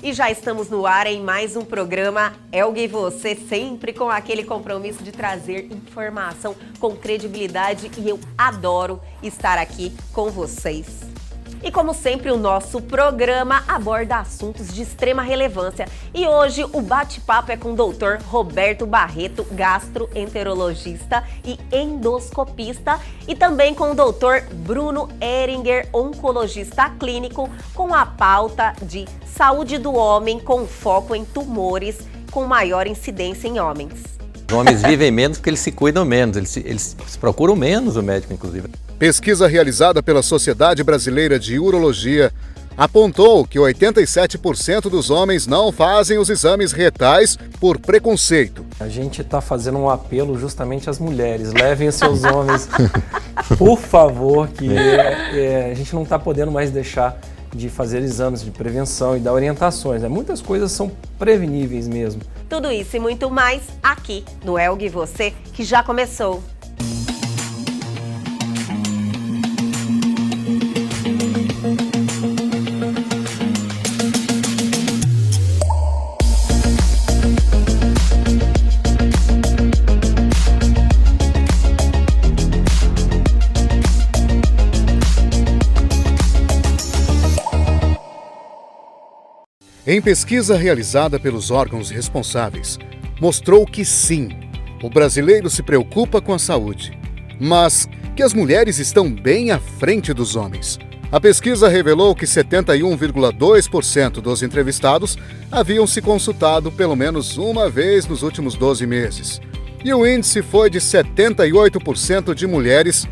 E já estamos no ar em mais um programa Elga e Você, sempre com aquele compromisso de trazer informação com credibilidade, e eu adoro estar aqui com vocês. E como sempre, o nosso programa aborda assuntos de extrema relevância. E hoje o bate-papo é com o Dr. Roberto Barreto, gastroenterologista e endoscopista, e também com o Dr. Bruno Ehringer, oncologista clínico, com a pauta de saúde do homem com foco em tumores com maior incidência em homens. Os homens vivem menos porque eles se cuidam menos, eles procuram menos o médico, inclusive. Pesquisa realizada pela Sociedade Brasileira de Urologia apontou que 87% dos homens não fazem os exames retais por preconceito. A gente está fazendo um apelo justamente às mulheres. Levem os seus homens, por favor, que a gente não está podendo mais deixar de fazer exames de prevenção e dar orientações. Muitas coisas são preveníveis mesmo. Tudo isso e muito mais aqui no Elga e Você, que já começou. Em pesquisa realizada pelos órgãos responsáveis, mostrou que sim, o brasileiro se preocupa com a saúde, mas que as mulheres estão bem à frente dos homens. A pesquisa revelou que 71,2% dos entrevistados haviam se consultado pelo menos uma vez nos últimos 12 meses. E o índice foi de 78% de mulheres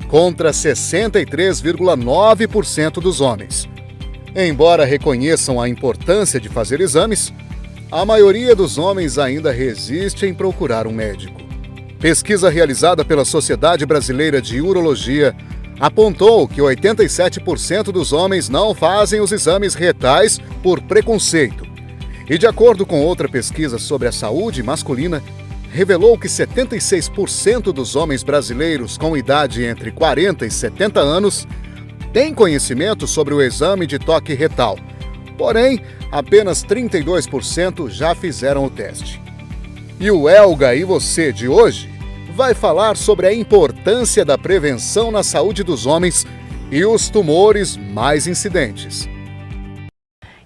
contra 63,9% dos homens. Embora reconheçam a importância de fazer exames, a maioria dos homens ainda resiste em procurar um médico. Pesquisa realizada pela Sociedade Brasileira de Urologia apontou que 87% dos homens não fazem os exames retais por preconceito. E de acordo com outra pesquisa sobre a saúde masculina, revelou que 76% dos homens brasileiros com idade entre 40 e 70 anos têm conhecimento sobre o exame de toque retal, porém, apenas 32% já fizeram o teste. E o Elga e Você de hoje vai falar sobre a importância da prevenção na saúde dos homens e os tumores mais incidentes.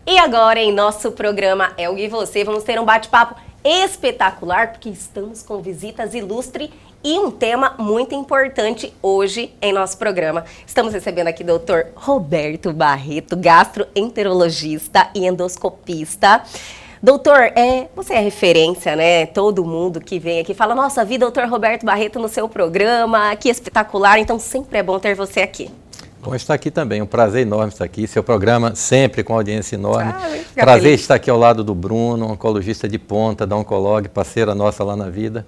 E agora, em nosso programa Elga e Você, vamos ter um bate-papo espetacular, porque estamos com visitas ilustres e um tema muito importante hoje em nosso programa. Estamos recebendo aqui o Dr. Roberto Barreto, gastroenterologista e endoscopista. Doutor, você é referência, né? Todo mundo que vem aqui fala, nossa, vi Dr. Roberto Barreto no seu programa, que espetacular, então sempre é bom ter você aqui. Bom estar aqui também, um prazer enorme estar aqui, seu programa sempre com audiência enorme. Prazer feliz estar aqui ao lado do Bruno, oncologista de ponta, da Oncolog, parceira nossa lá na vida.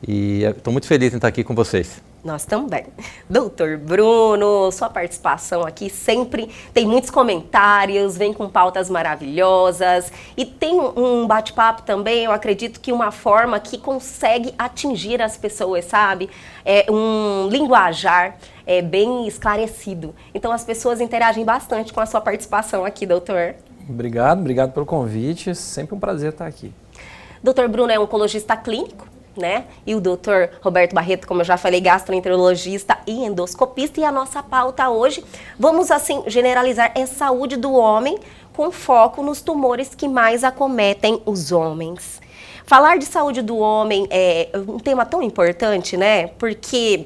E estou muito feliz em estar aqui com vocês. Nós também. Doutor Bruno, sua participação aqui sempre tem muitos comentários, vem com pautas maravilhosas e tem um bate-papo também, eu acredito que uma forma que consegue atingir as pessoas, sabe? É um linguajar bem esclarecido. Então as pessoas interagem bastante com a sua participação aqui, doutor. Obrigado pelo convite, sempre um prazer estar aqui. Doutor Bruno é oncologista clínico, né? E o Dr. Roberto Barreto, como eu já falei, gastroenterologista e endoscopista. E a nossa pauta hoje, vamos assim generalizar, é saúde do homem com foco nos tumores que mais acometem os homens. Falar de saúde do homem é um tema tão importante, né? Porque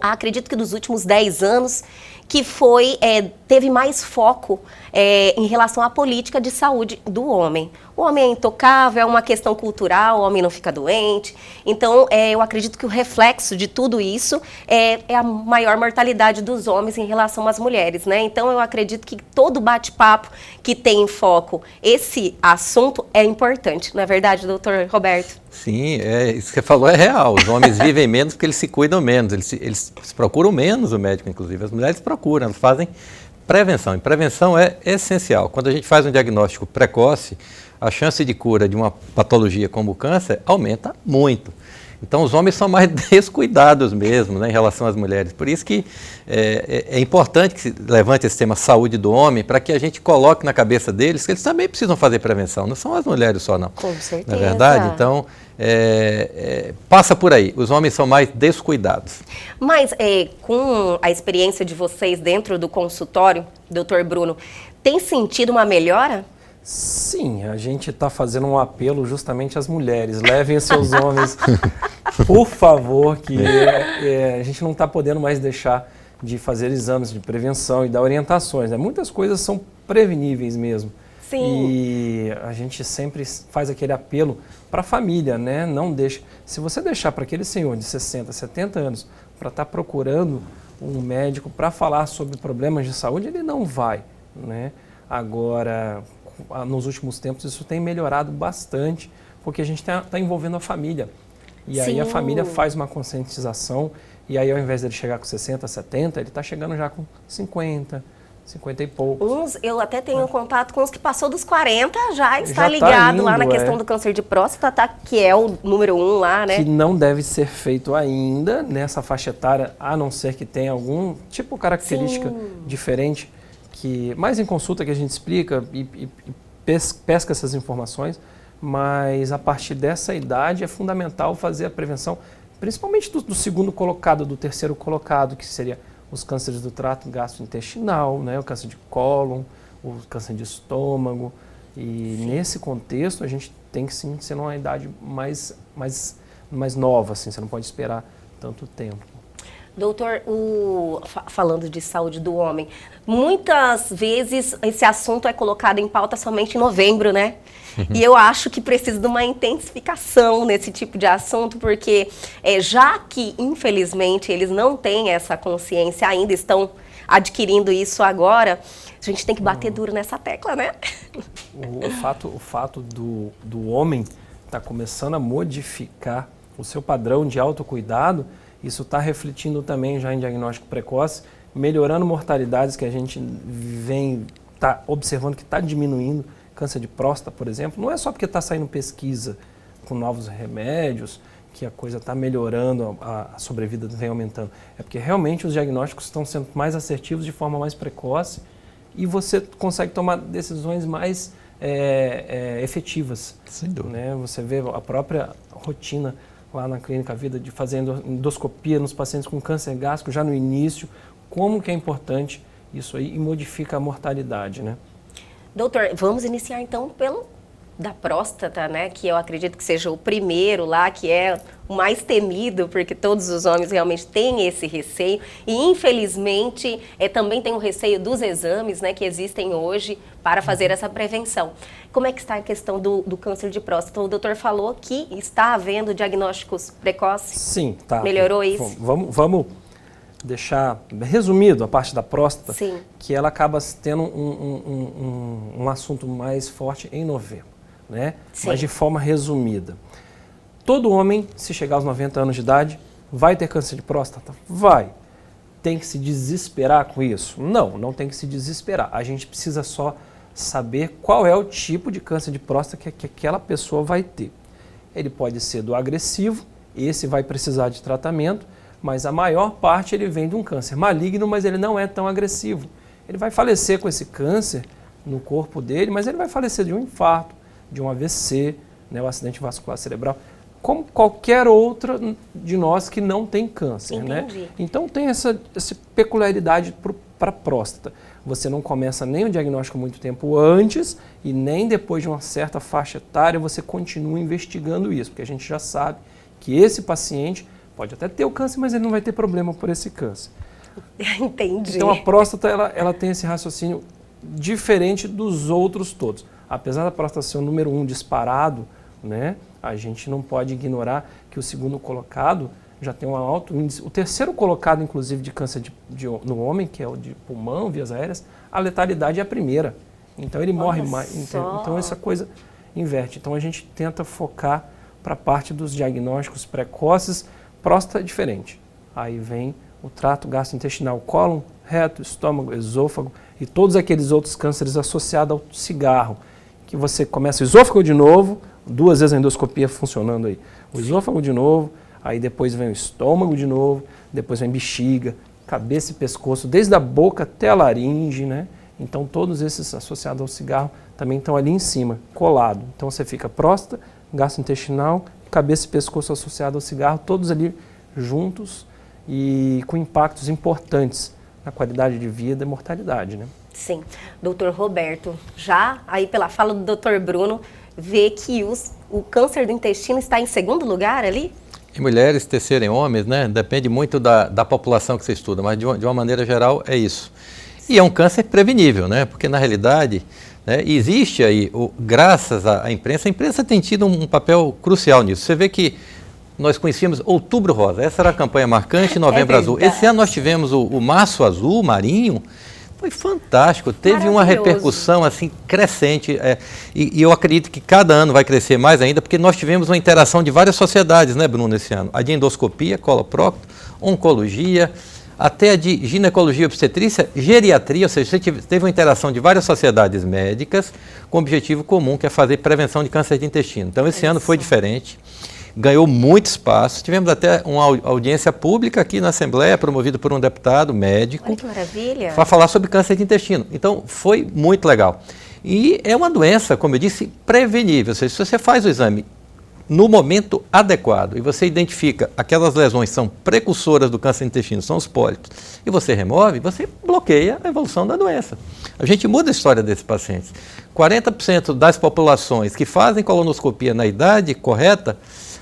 acredito que dos últimos 10 anos que teve mais foco em relação à política de saúde do homem. O homem é intocável, é uma questão cultural, o homem não fica doente. Então, eu acredito que o reflexo de tudo isso é a maior mortalidade dos homens em relação às mulheres, né? Então, eu acredito que todo bate-papo que tem em foco esse assunto é importante. Não é verdade, doutor Roberto? Sim, isso que você falou é real. Os homens vivem menos porque eles se cuidam menos, eles procuram menos o médico, inclusive. As mulheres procuram, elas fazem prevenção. E prevenção é essencial. Quando a gente faz um diagnóstico precoce, a chance de cura de uma patologia como o câncer aumenta muito. Então os homens são mais descuidados mesmo, né, em relação às mulheres. Por isso que é importante que se levante esse tema saúde do homem, para que a gente coloque na cabeça deles que eles também precisam fazer prevenção. Não são as mulheres só, não. Com certeza. Não é verdade? Então, passa por aí. Os homens são mais descuidados. Mas com a experiência de vocês dentro do consultório, doutor Bruno, tem sentido uma melhora? Sim, a gente está fazendo um apelo justamente às mulheres. Levem os seus homens, por favor, que a gente não está podendo mais deixar de fazer exames de prevenção e dar orientações, né? Muitas coisas são preveníveis mesmo. Sim. E a gente sempre faz aquele apelo para a família, né? Não deixe. Se você deixar para aquele senhor de 60, 70 anos para estar procurando um médico para falar sobre problemas de saúde, ele não vai, né? Agora, nos últimos tempos, isso tem melhorado bastante, porque a gente está envolvendo a família. E aí Sim. a família faz uma conscientização, e aí ao invés dele chegar com 60, 70, ele está chegando já com 50, 50 e poucos. Eu até tenho contato com os que passou dos 40, já está Já ligado tá lá na indo, questão do câncer de próstata, que é o número 1 lá, né? Que não deve ser feito ainda nessa faixa etária, a não ser que tenha algum tipo de característica diferente, mais em consulta que a gente explica e pesca essas informações, mas a partir dessa idade é fundamental fazer a prevenção, principalmente do segundo colocado, do terceiro colocado, que seria os cânceres do trato gastrointestinal, né, o câncer de cólon, o câncer de estômago. E nesse contexto a gente tem que sim ser numa idade mais nova, assim, você não pode esperar tanto tempo. Doutor, falando de saúde do homem, muitas vezes esse assunto é colocado em pauta somente em novembro, né? E eu acho que precisa de uma intensificação nesse tipo de assunto, porque já que, infelizmente, eles não têm essa consciência ainda, estão adquirindo isso agora, a gente tem que bater duro nessa tecla, né? O fato do homem estar começando a modificar o seu padrão de autocuidado, isso está refletindo também já em diagnóstico precoce, melhorando mortalidades que a gente tá observando que está diminuindo. Câncer de próstata, por exemplo, não é só porque está saindo pesquisa com novos remédios que a coisa está melhorando, a sobrevida vem aumentando. É porque realmente os diagnósticos estão sendo mais assertivos de forma mais precoce e você consegue tomar decisões mais efetivas. Sem dúvida. Né? Você vê a própria rotina lá na Clínica Vida de fazer endoscopia nos pacientes com câncer gástrico já no início, como que é importante isso aí e modifica a mortalidade, né? Doutor, vamos iniciar então pelo da próstata, né? Que eu acredito que seja o primeiro lá, que é o mais temido, porque todos os homens realmente têm esse receio. E infelizmente também tem o receio dos exames, né? Que existem hoje para fazer essa prevenção. Como é que está a questão do câncer de próstata? O doutor falou que está havendo diagnósticos precoces. Sim, tá. Melhorou isso? Vamos deixar resumido a parte da próstata, Sim. que ela acaba tendo um assunto mais forte em novembro, né? Sim. Mas de forma resumida. Todo homem, se chegar aos 90 anos de idade, vai ter câncer de próstata? Vai. Tem que se desesperar com isso? Não, não tem que se desesperar. A gente precisa só saber qual é o tipo de câncer de próstata que aquela pessoa vai ter. Ele pode ser do agressivo, esse vai precisar de tratamento, mas a maior parte ele vem de um câncer maligno, mas ele não é tão agressivo. Ele vai falecer com esse câncer no corpo dele, mas ele vai falecer de um infarto, de um AVC, né, o acidente vascular cerebral, como qualquer outra de nós que não tem câncer. Né? Então tem essa peculiaridade para a próstata. Você não começa nem o diagnóstico muito tempo antes e nem depois de uma certa faixa etária você continua investigando isso, porque a gente já sabe que esse paciente pode até ter o câncer, mas ele não vai ter problema por esse câncer. Entendi. Então a próstata ela tem esse raciocínio diferente dos outros todos. Apesar da próstata ser o número 1 disparado, né, a gente não pode ignorar que o segundo colocado já tem um alto índice. O terceiro colocado, inclusive, de câncer no homem, que é o de pulmão, vias aéreas, a letalidade é a primeira. Então ele morre mais. Então essa coisa inverte. Então a gente tenta focar para a parte dos diagnósticos precoces. Próstata é diferente. Aí vem o trato gastrointestinal, cólon, reto, estômago, esôfago e todos aqueles outros cânceres associados ao cigarro. Que você começa o esôfago de novo, 2 vezes a endoscopia funcionando aí. O esôfago de novo, aí depois vem o estômago de novo, depois vem bexiga, cabeça e pescoço, desde a boca até a laringe, né? Então todos esses associados ao cigarro também estão ali em cima, colado. Então você fica próstata, gastrointestinal, cabeça e pescoço associado ao cigarro, todos ali juntos e com impactos importantes na qualidade de vida e mortalidade, né? Sim. Doutor Roberto, já aí pela fala do doutor Bruno, vê que o câncer do intestino está em segundo lugar ali? Em mulheres, terceiro em homens, né? Depende muito da população que você estuda, mas de uma maneira geral é isso. E é um câncer prevenível, né? Porque na realidade, né, existe aí, graças à imprensa, a imprensa tem tido um papel crucial nisso. Você vê que nós conhecíamos Outubro Rosa, essa era a campanha marcante, Novembro Azul. Esse ano nós tivemos o Março Azul, marinho, foi fantástico, teve uma repercussão assim crescente e eu acredito que cada ano vai crescer mais ainda, porque nós tivemos uma interação de várias sociedades, né, Bruno, esse ano. A de endoscopia, coloprocto, oncologia, até a de ginecologia e obstetrícia, geriatria, ou seja, você teve uma interação de várias sociedades médicas com um objetivo comum, que é fazer prevenção de câncer de intestino. Então esse ano foi diferente. Ganhou muito espaço. Tivemos até uma audiência pública aqui na Assembleia, promovida por um deputado médico. Olha que maravilha. Para falar sobre câncer de intestino. Então, foi muito legal. E é uma doença, como eu disse, prevenível. Ou seja, se você faz o exame no momento adequado e você identifica aquelas lesões que são precursoras do câncer de intestino, são os pólipos, e você remove, você bloqueia a evolução da doença. A gente muda a história desses pacientes. 40% das populações que fazem colonoscopia na idade correta,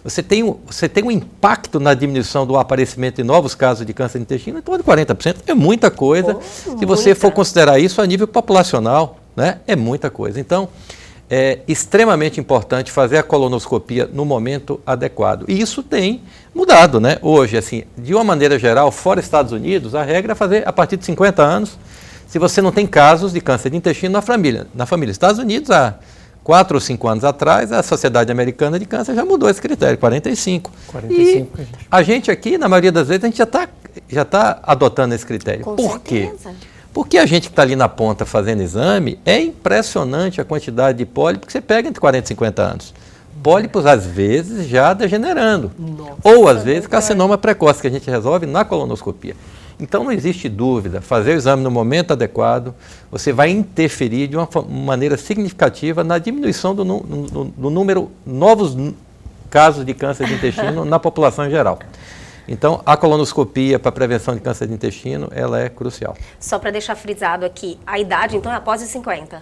você tem um impacto na diminuição do aparecimento de novos casos de câncer de intestino, em torno de 40%. É muita coisa. Se você for considerar isso a nível populacional, né, é muita coisa. Então, é extremamente importante fazer a colonoscopia no momento adequado. E isso tem mudado, né? Hoje, assim, de uma maneira geral, fora Estados Unidos, a regra é fazer a partir de 50 anos, se você não tem casos de câncer de intestino na família. Na família, Estados Unidos, há 4 ou 5 anos atrás, a Sociedade Americana de Câncer já mudou esse critério, 45. 45, e a gente aqui, na maioria das vezes, a gente já tá adotando esse critério. Com Por quê? certeza. Porque a gente que está ali na ponta fazendo exame, é impressionante a quantidade de pólipos que você pega entre 40 e 50 anos. Pólipos, às vezes, já degenerando. Nossa, ou, às vezes, carcinoma precoce, que a gente resolve na colonoscopia. Então, não existe dúvida, fazer o exame no momento adequado, você vai interferir de uma maneira significativa na diminuição do número de novos casos de câncer de intestino na população em geral. Então, a colonoscopia para prevenção de câncer de intestino, ela é crucial. Só para deixar frisado aqui, a idade, então, é após os 50?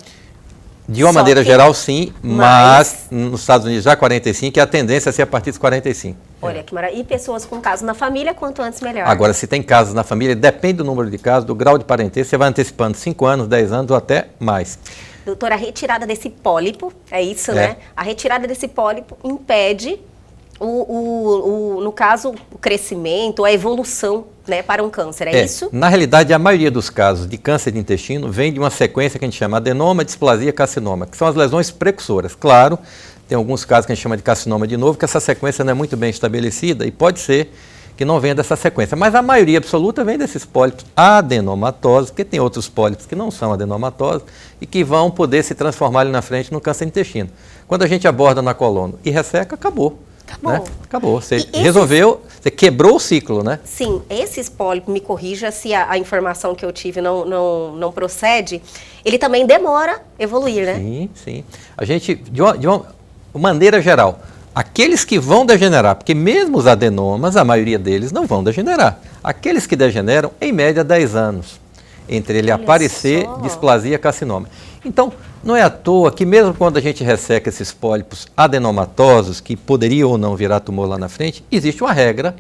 De uma maneira geral, sim, mas nos Estados Unidos já 45, e a tendência é ser a partir dos 45. Olha que maravilha. E pessoas com casos na família, quanto antes melhor. Agora, se tem casos na família, depende do número de casos, do grau de parentesco, você vai antecipando 5 anos, 10 anos ou até mais. Doutora, a retirada desse pólipo, é isso, né? A retirada desse pólipo impede, no caso, o crescimento, a evolução, né, para um câncer, é isso? Na realidade, a maioria dos casos de câncer de intestino vem de uma sequência que a gente chama adenoma, displasia, carcinoma, que são as lesões precursoras. Claro, tem alguns casos que a gente chama de carcinoma de novo, que essa sequência não é muito bem estabelecida e pode ser que não venha dessa sequência. Mas a maioria absoluta vem desses pólipos adenomatosos, porque tem outros pólipos que não são adenomatosos e que vão poder se transformar ali na frente no câncer de intestino. Quando a gente aborda na coluna e resseca, acabou. Acabou. Né? Acabou. Você resolveu, você quebrou o ciclo, né? Sim, esses pólipos, me corrija se a informação que eu tive não procede, ele também demora a evoluir, né? Sim, sim. A gente, de uma maneira geral, aqueles que vão degenerar, porque mesmo os adenomas, a maioria deles não vão degenerar. Aqueles que degeneram, em média, 10 anos, entre ele aparecer displasia carcinoma. Então, não é à toa que mesmo quando a gente resseca esses pólipos adenomatosos, que poderiam ou não virar tumor lá na frente, existe uma regra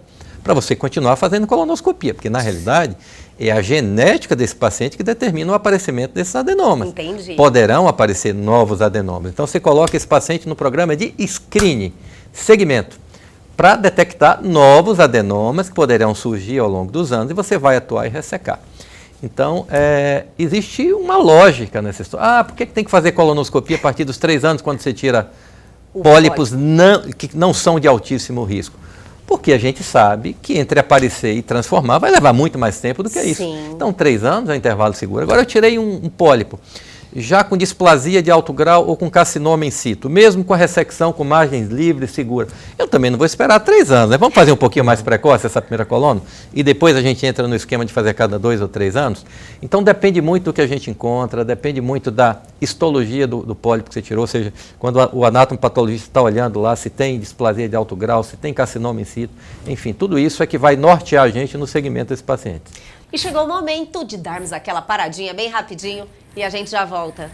para você continuar fazendo colonoscopia, porque na realidade é a genética desse paciente que determina o aparecimento desses adenomas. Entendi. Poderão aparecer novos adenomas. Então você coloca esse paciente no programa de screening, segmento, para detectar novos adenomas que poderão surgir ao longo dos anos e você vai atuar e ressecar. Então, existe uma lógica nessa história. Por que tem que fazer colonoscopia a partir dos 3 anos, quando você tira pólipos que não são de altíssimo risco? Porque a gente sabe que entre aparecer e transformar vai levar muito mais tempo do que isso. Sim. Então, 3 anos é um intervalo seguro. Agora, eu tirei um pólipo. já com displasia de alto grau ou com carcinoma in situ, mesmo com a ressecção com margens livres e seguras. Eu também não vou esperar 3 anos, né? Vamos fazer um pouquinho mais precoce essa primeira coluna e depois a gente entra no esquema de fazer a cada 2 ou 3 anos. Então depende muito do que a gente encontra, depende muito da histologia do pólipo que você tirou, ou seja, quando o anatomopatologista está olhando lá se tem displasia de alto grau, se tem carcinoma in situ, enfim, tudo isso é que vai nortear a gente no segmento desse paciente. E chegou o momento de darmos aquela paradinha bem rapidinho e a gente já volta.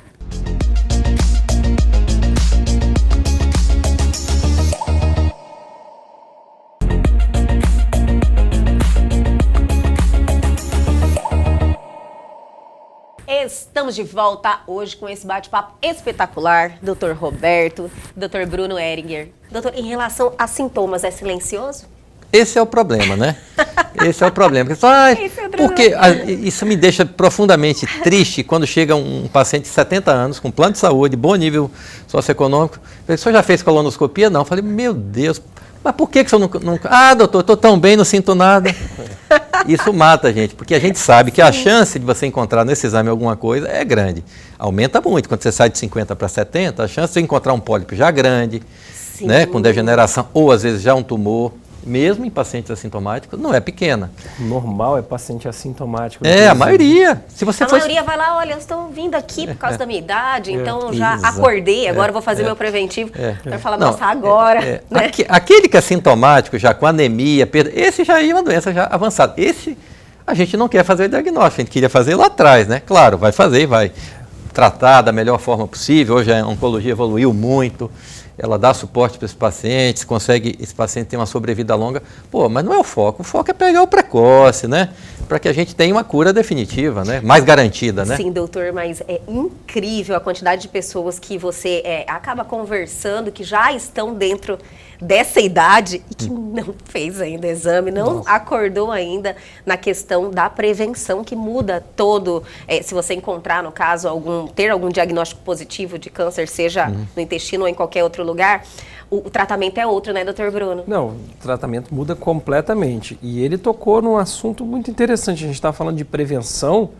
Estamos de volta hoje com esse bate-papo espetacular, Dr. Roberto, Dr. Bruno Eringer. Doutor, em relação a sintomas, é silencioso? Esse é o problema, né? Esse é o problema. Porque isso me deixa profundamente triste quando chega um paciente de 70 anos, com plano de saúde, bom nível socioeconômico. O senhor já fez colonoscopia? Não. Eu falei, meu Deus, mas por que o senhor nunca... Ah, doutor, estou tão bem, não sinto nada. Isso mata a gente, porque a gente sabe que a chance de você encontrar nesse exame alguma coisa é grande. Aumenta muito. Quando você sai de 50 para 70, a chance de você encontrar um pólipo já grande, né, com degeneração, ou às vezes já um tumor, mesmo em pacientes assintomáticos, não é pequena. Normal é paciente assintomático. A maioria. Se você maioria vai lá, olha, eu estou vindo aqui por causa da minha idade, então já acordei, agora vou fazer meu preventivo. Vai falar, nossa, agora. Né? Aquele que é sintomático, já com anemia, esse já é uma doença já avançada. Esse a gente não quer fazer o diagnóstico, a gente queria fazer lá atrás, né? Claro, vai fazer, vai tratar da melhor forma possível. Hoje a oncologia evoluiu muito. Ela dá suporte para esse paciente, consegue esse paciente ter uma sobrevida longa. Mas não é o foco é pegar o precoce, né? Para que a gente tenha uma cura definitiva, né? Mais garantida, né? Sim, doutor, mas é incrível a quantidade de pessoas que você acaba conversando, que já estão dentro dessa idade e que não fez ainda exame, não acordou ainda na questão da prevenção, que muda todo, se você encontrar, no caso, ter algum diagnóstico positivo de câncer, seja no intestino ou em qualquer outro lugar, o tratamento é outro, né, doutor Bruno? Não, o tratamento muda completamente. E ele tocou num assunto muito interessante. A gente está falando de prevenção,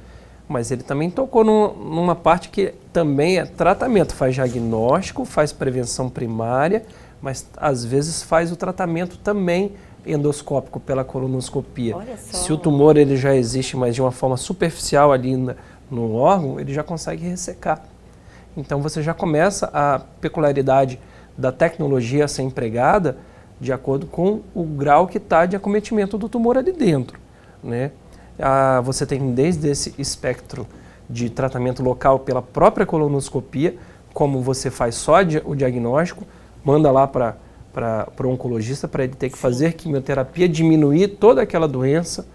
mas ele também tocou numa parte que também é tratamento. Faz diagnóstico, faz prevenção primária, mas às vezes faz o tratamento também endoscópico pela colonoscopia. Olha só. Se o tumor ele já existe, mas de uma forma superficial ali no órgão, ele já consegue ressecar. Então você já começa a peculiaridade da tecnologia a ser empregada de acordo com o grau que está de acometimento do tumor ali dentro, né? Você tem desde esse espectro de tratamento local pela própria colonoscopia, como você faz só o diagnóstico, manda lá para o oncologista para ele ter que fazer quimioterapia, diminuir toda aquela doença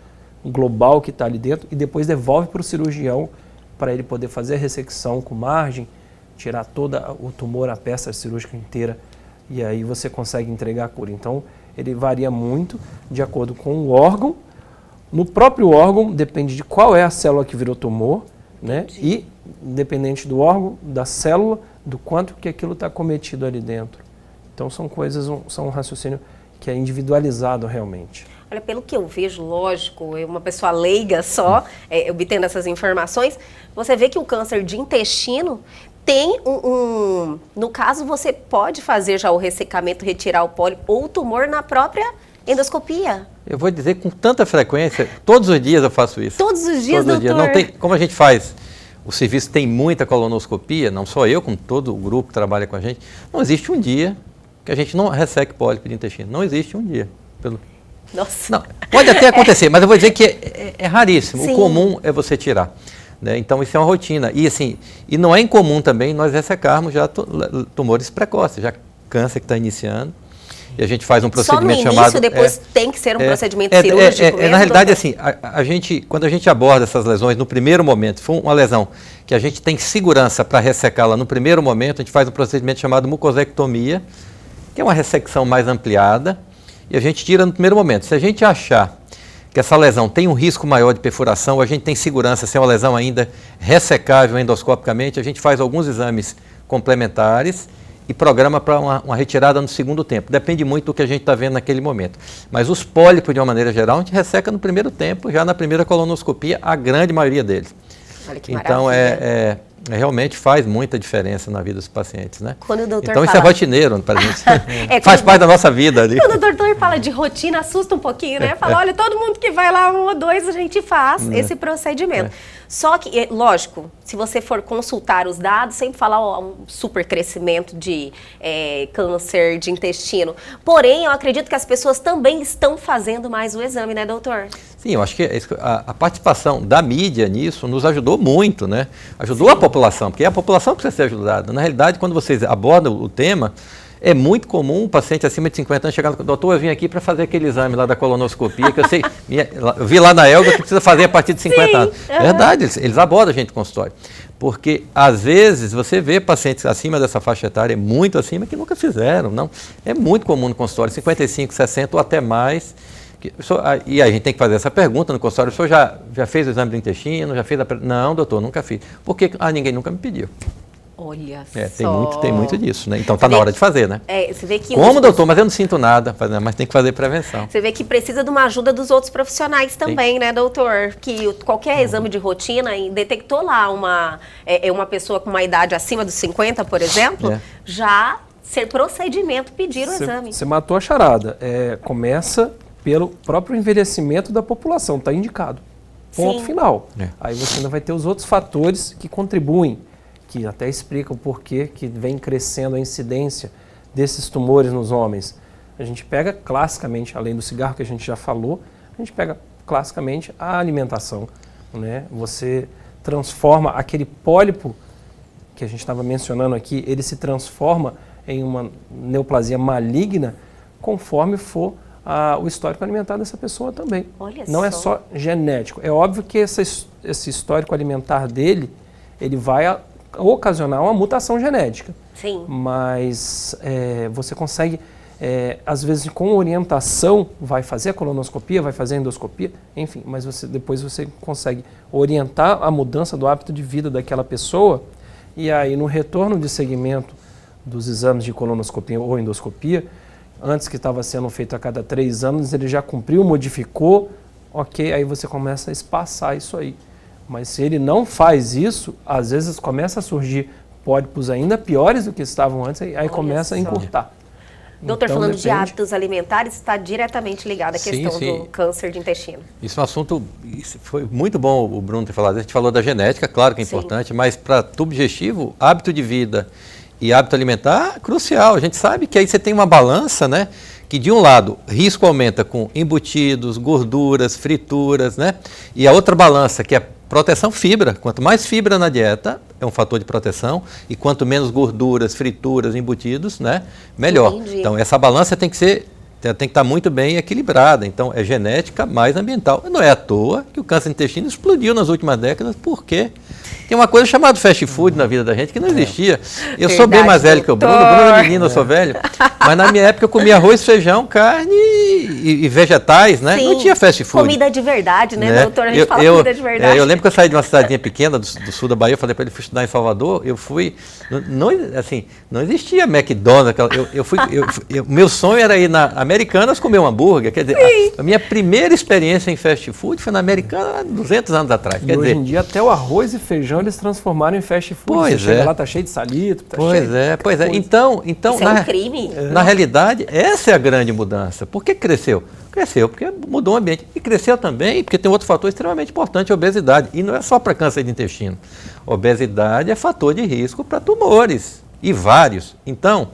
global que está ali dentro e depois devolve para o cirurgião para ele poder fazer a ressecção com margem, tirar todo o tumor, a peça cirúrgica inteira, e aí você consegue entregar a cura. Então, ele varia muito de acordo com o órgão. No próprio órgão, depende de qual é a célula que virou tumor, né? E, independente do órgão, da célula, do quanto que aquilo está cometido ali dentro. Então, são um raciocínio que é individualizado realmente. Olha, pelo que eu vejo, lógico, uma pessoa leiga só, obtendo essas informações, você vê que o câncer de intestino tem no caso, você pode fazer já o ressecamento, retirar o pólipo ou o tumor na própria endoscopia. Eu vou dizer com tanta frequência, todos os dias eu faço isso. Todos os dias, todos doutor? Os dias. Não tem, como a gente faz, o serviço tem muita colonoscopia, não só eu, como todo o grupo que trabalha com a gente, não existe um dia que a gente não resseque pólipo de intestino. Não existe um dia. Nossa. Não, pode até acontecer, mas eu vou dizer que é raríssimo. Sim. O comum é você tirar. Né? Então, isso é uma rotina. E não é incomum também nós ressecarmos já tumores precoces, já câncer que está iniciando. E a gente faz um procedimento chamado... Só no início, depois tem que ser um procedimento cirúrgico mesmo? Na realidade, assim, quando a gente aborda essas lesões no primeiro momento, se for uma lesão que a gente tem segurança para ressecá-la no primeiro momento, a gente faz um procedimento chamado mucosectomia, que é uma ressecção mais ampliada, e a gente tira no primeiro momento. Se a gente achar que essa lesão tem um risco maior de perfuração, a gente tem segurança, se é uma lesão ainda ressecável endoscopicamente, a gente faz alguns exames complementares e programa para uma retirada no segundo tempo. Depende muito do que a gente está vendo naquele momento. Mas os pólipos, de uma maneira geral, a gente resseca no primeiro tempo, já na primeira colonoscopia, a grande maioria deles. Olha que então, maravilha. realmente faz muita diferença na vida dos pacientes, né? Quando o doutor então isso é rotineiro para a gente. Faz parte da nossa vida ali. Quando o doutor fala de rotina, assusta um pouquinho, né? Fala, olha, todo mundo que vai lá 1 ou 2, a gente faz esse procedimento. Só que, lógico, se você for consultar os dados, sempre fala um super crescimento de câncer de intestino. Porém, eu acredito que as pessoas também estão fazendo mais o exame, né, doutor? Sim, eu acho que a participação da mídia nisso nos ajudou muito, né? Ajudou a população, porque a população precisa ser ajudada. Na realidade, quando vocês abordam o tema, é muito comum um paciente acima de 50 anos chegar no doutor, eu vim aqui para fazer aquele exame lá da colonoscopia, que eu sei, eu vi lá na Elga que precisa fazer a partir de 50 anos. Verdade, eles abordam a gente no consultório. Porque, às vezes, você vê pacientes acima dessa faixa etária, muito acima, que nunca fizeram. Não. É muito comum no consultório, 55, 60 ou até mais. E a gente tem que fazer essa pergunta no consultório, o senhor já fez o exame do intestino? Já fez Não, doutor, nunca fiz. Por que? Ninguém nunca me pediu. Olha só. Tem muito disso, né? Então está na hora de fazer, né? Você vê que como, doutor? Mas eu não sinto nada, mas tem que fazer prevenção. Você vê que precisa de uma ajuda dos outros profissionais também, sim, né, doutor? Que qualquer exame de rotina detectou lá uma pessoa com uma idade acima dos 50, por exemplo, já ser procedimento pedir o exame. Você matou a charada. Começa pelo próprio envelhecimento da população, está indicado. Ponto final. Aí você ainda vai ter os outros fatores que contribuem, que até explica o porquê que vem crescendo a incidência desses tumores nos homens. A gente pega classicamente, além do cigarro que a gente já falou, a gente pega classicamente a alimentação, né? Você transforma aquele pólipo que a gente estava mencionando aqui, ele se transforma em uma neoplasia maligna conforme for o histórico alimentar dessa pessoa também. Não é só genético. É óbvio que esse histórico alimentar dele, ele vai ocasionar uma mutação genética. Sim. Mas você consegue, às vezes com orientação, vai fazer a colonoscopia, vai fazer a endoscopia, enfim, mas depois você consegue orientar a mudança do hábito de vida daquela pessoa, e aí no retorno de segmento dos exames de colonoscopia ou endoscopia, antes que estava sendo feito a cada 3 anos, ele já cumpriu, modificou, ok, aí você começa a espaçar isso aí. Mas se ele não faz isso, às vezes começa a surgir pólipos ainda piores do que estavam antes, aí começa a encurtar. Doutor, falando de hábitos alimentares, está diretamente ligado à questão do câncer de intestino. Isso é um assunto, foi muito bom o Bruno ter falado. A gente falou da genética, claro que é importante, mas para tubo digestivo, hábito de vida e hábito alimentar, crucial. A gente sabe que aí você tem uma balança, né? Que de um lado, risco aumenta com embutidos, gorduras, frituras, né? E a outra balança, que é proteção, fibra. Quanto mais fibra na dieta, é um fator de proteção, e quanto menos gorduras, frituras, embutidos, né? Melhor. Entendi. Então, essa balança tem que estar muito bem equilibrada. Então, é genética mais ambiental. Não é à toa que o câncer de intestino explodiu nas últimas décadas, porque tem uma coisa chamada fast food na vida da gente que não existia. Eu sou bem mais velho que o Bruno é menino, eu sou velho. Mas na minha época eu comia arroz, feijão, carne e vegetais, né? Sim, não tinha fast food. Comida de verdade, né, doutor? A gente fala comida de verdade. Eu lembro que eu saí de uma cidadezinha pequena do sul da Bahia, eu falei para ele, fui estudar em Salvador, eu fui, não existia McDonald's, meu sonho era ir na Americanas comer um hambúrguer, quer dizer, a minha primeira experiência em fast food foi na Americana há 200 anos atrás. E hoje em dia até o arroz e feijão eles transformaram em fast food. Pois Você chega lá, tá cheio de salito, Pois é. Então isso é um crime. Na realidade, essa é a grande mudança. Por que cresceu? Cresceu porque mudou o ambiente. E cresceu também porque tem outro fator extremamente importante, a obesidade. E não é só para câncer de intestino. Obesidade é fator de risco para tumores, e vários. Então,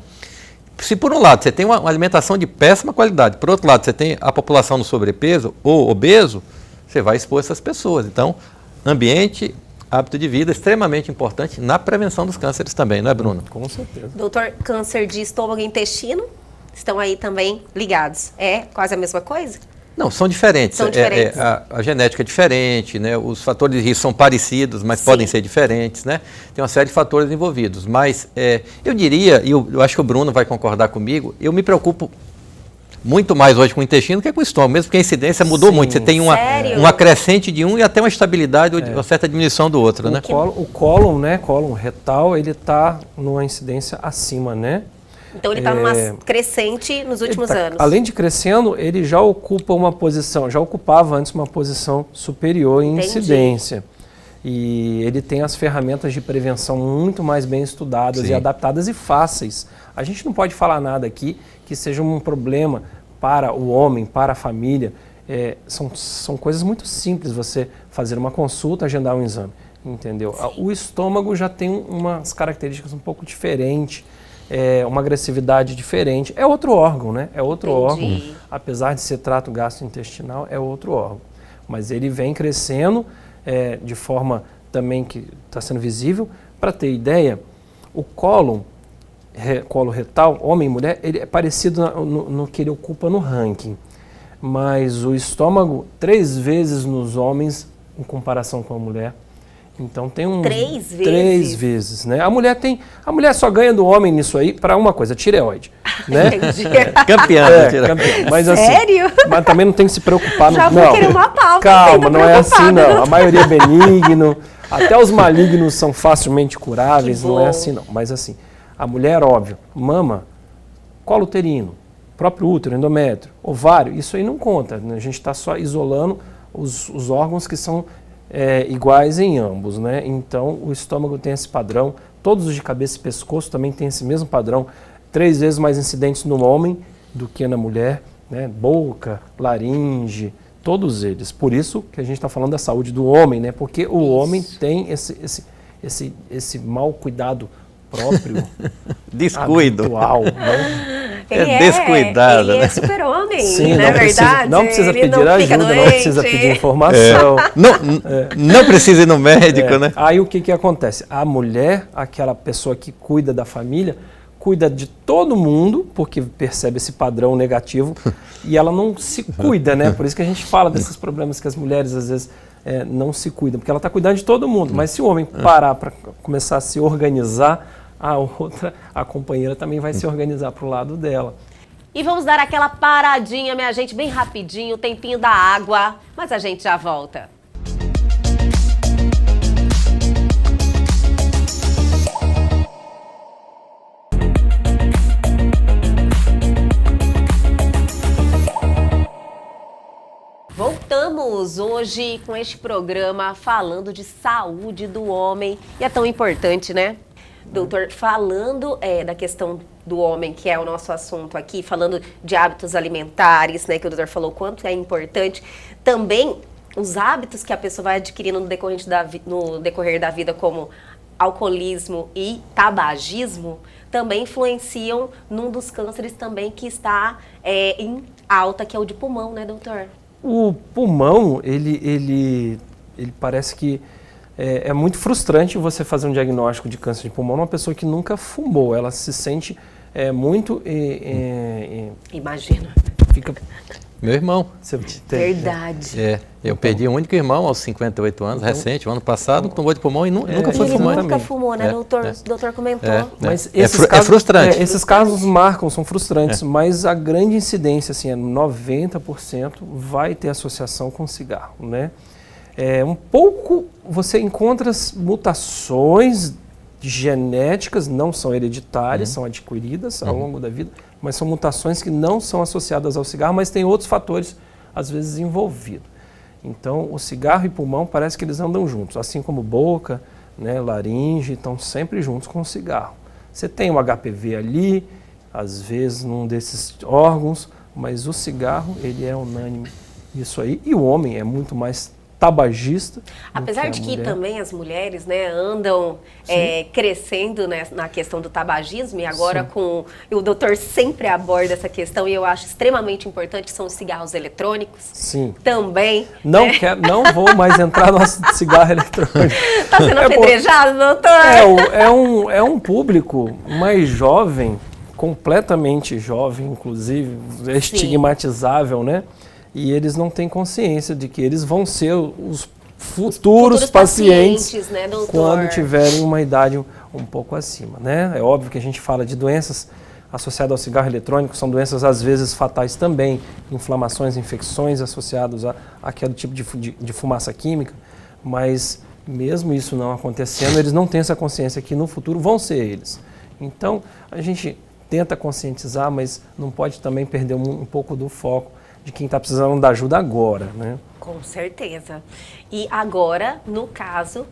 se por um lado você tem uma alimentação de péssima qualidade, por outro lado você tem a população no sobrepeso ou obeso, você vai expor essas pessoas. Então, ambiente, hábito de vida extremamente importante na prevenção dos cânceres também, não é, Bruno? Com certeza. Doutor, câncer de estômago e intestino estão aí também ligados. É quase a mesma coisa? Não, são diferentes. São diferentes. A genética é diferente, né? Os fatores de risco são parecidos, mas podem ser diferentes, né? Tem uma série de fatores envolvidos. Mas eu diria, e eu acho que o Bruno vai concordar comigo, eu me preocupo muito mais hoje com o intestino que com o estômago, mesmo porque a incidência mudou muito. Você tem uma crescente de um e até uma estabilidade, uma certa diminuição do outro, né? O cólon, né? Cólon retal, ele está numa incidência acima, né? Então ele está numa crescente nos últimos anos. Além de crescendo, ele já ocupa uma posição, já ocupava antes uma posição superior em incidência. E ele tem as ferramentas de prevenção muito mais bem estudadas e adaptadas e fáceis. A gente não pode falar nada aqui que seja um problema para o homem, para a família. São coisas muito simples, você fazer uma consulta, agendar um exame, entendeu? O estômago já tem umas características um pouco diferentes, uma agressividade diferente. É outro órgão, né? É outro órgão. Apesar de ser trato gastrointestinal, é outro órgão. Mas ele vem crescendo de forma também que está sendo visível. Para ter ideia, o colo retal, homem e mulher, ele é parecido no que ele ocupa no ranking. Mas o estômago, 3 vezes nos homens em comparação com a mulher. Então tem 3 vezes? 3 vezes, né? A mulher só ganha do homem nisso aí para uma coisa, tireoide, né? Campeã. Mas, sério? Assim, mas também não tem que se preocupar. Já vou querer uma pauta. Calma, não é assim não. A maioria é benigno, até os malignos são facilmente curáveis, não é assim não. Mas assim, a mulher, óbvio, mama, colo uterino, próprio útero, endométrio, ovário, isso aí não conta, né? A gente está só isolando os órgãos que são iguais em ambos, né? Então o estômago tem esse padrão, todos os de cabeça e pescoço também têm esse mesmo padrão, 3 vezes mais incidentes no homem do que na mulher, né? Boca, laringe, todos eles. Por isso que a gente está falando da saúde do homem, né? Porque o homem tem esse mau cuidado próprio, descuido, habitual, né? Descuidado. Ele é super-homem, sim, não é verdade? Não precisa ele pedir ajuda, não precisa pedir informação. Não precisa ir no médico, né? Aí o que acontece? A mulher, aquela pessoa que cuida da família, cuida de todo mundo, porque percebe esse padrão negativo, e ela não se cuida, né? Por isso que a gente fala desses problemas que as mulheres às vezes não se cuidam, porque ela está cuidando de todo mundo. Mas se o homem parar para começar a se organizar, a companheira também vai se organizar para o lado dela. E vamos dar aquela paradinha, minha gente, bem rapidinho, o tempinho da água, mas a gente já volta. Voltamos hoje com este programa falando de saúde do homem, e é tão importante, né? Doutor, falando da questão do homem, que é o nosso assunto aqui, falando de hábitos alimentares, né, que o doutor falou quanto é importante, também os hábitos que a pessoa vai adquirindo no decorrer da vida, como alcoolismo e tabagismo, também influenciam num dos cânceres também que está em alta, que é o de pulmão, né, doutor? O pulmão, ele parece que é muito frustrante você fazer um diagnóstico de câncer de pulmão numa pessoa que nunca fumou. Ela se sente muito... Imagina. Fica... Meu irmão. Verdade. Eu perdi um único irmão aos 58 anos, recente, o ano passado, tomou de pulmão e nunca foi fumante. Nunca fumou, né, doutor? O doutor comentou. Mas esses casos, frustrante. Esses casos são frustrantes, mas a grande incidência, assim, 90% vai ter associação com cigarro, né? Um pouco você encontra as mutações genéticas, não são hereditárias, são adquiridas ao longo da vida, mas são mutações que não são associadas ao cigarro, mas tem outros fatores, às vezes, envolvidos. Então, o cigarro e pulmão parece que eles andam juntos, assim como boca, né, laringe, estão sempre juntos com o cigarro. Você tem o HPV ali, às vezes num desses órgãos, mas o cigarro, ele é unânime nisso aí, e o homem é muito mais tabagista. Apesar de que também as mulheres, né, andam crescendo, né, na questão do tabagismo, e agora o doutor sempre aborda essa questão, e eu acho extremamente importante, são os cigarros eletrônicos. Sim. Também. Não, né? Não vou mais entrar no cigarro eletrônico. Está sendo apedrejado, doutor? É um público mais jovem, completamente jovem, inclusive, estigmatizável, né? E eles não têm consciência de que eles vão ser os futuros pacientes, né, doutor? Quando tiverem uma idade um pouco acima, né? É óbvio que a gente fala de doenças associadas ao cigarro eletrônico, são doenças às vezes fatais também, inflamações, infecções associadas àquele tipo de fumaça química, mas mesmo isso não acontecendo, eles não têm essa consciência que no futuro vão ser eles. Então, a gente tenta conscientizar, mas não pode também perder um pouco do foco de quem está precisando da ajuda agora, né? Com certeza. E agora, no caso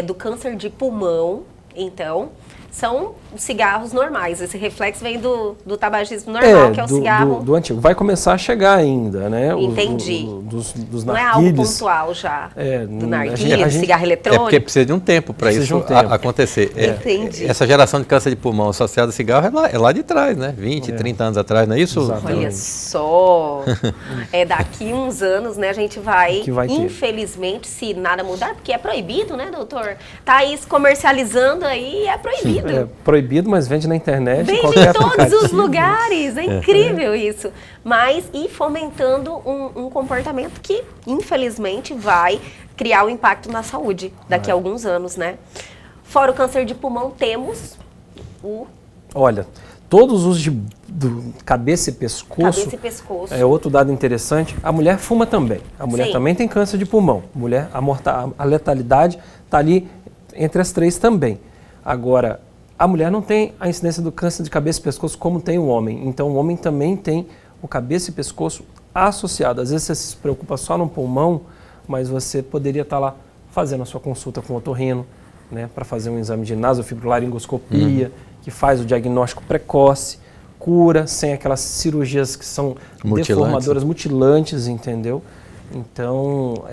do câncer de pulmão, então, são cigarros normais. Esse reflexo vem do tabagismo normal, que é o cigarro. Do antigo. Vai começar a chegar ainda, né? Entendi. Dos não é algo narguilés. pontual já. Do A narguilé, gente- cigarro É eletrônico. porque precisa de um tempo para Precisa isso de um tempo. acontecer. Entendi. Essa geração de câncer de pulmão associada a cigarro é lá de trás, né? 20, 30 anos atrás, não é isso? Exato. Olha só, daqui uns anos, né, a gente vai Que vai ter. infelizmente, se nada mudar, porque é proibido, né, doutor? Tá aí se comercializando aí, é proibido. É proibido, mas vende na internet. Vende qualquer em todos os aplicativo. lugares, é incrível isso. Mas e fomentando um comportamento que, infelizmente, vai criar um impacto na saúde daqui a alguns anos, né? Fora o câncer de pulmão, temos o Olha, todos os do cabeça e pescoço. cabeça e pescoço. É outro dado interessante. A mulher fuma também. A mulher Sim. também tem câncer de pulmão. A letalidade está ali entre as três também. Agora, a mulher não tem a incidência do câncer de cabeça e pescoço como tem o homem. Então, o homem também tem o cabeça e pescoço associado. Às vezes você se preocupa só no pulmão, mas você poderia estar lá fazendo a sua consulta com o otorrino, né, para fazer um exame de nasofibrilaringoscopia, que faz o diagnóstico precoce, cura, sem aquelas cirurgias que são Mutilantes. deformadoras, mutilantes, entendeu? Então,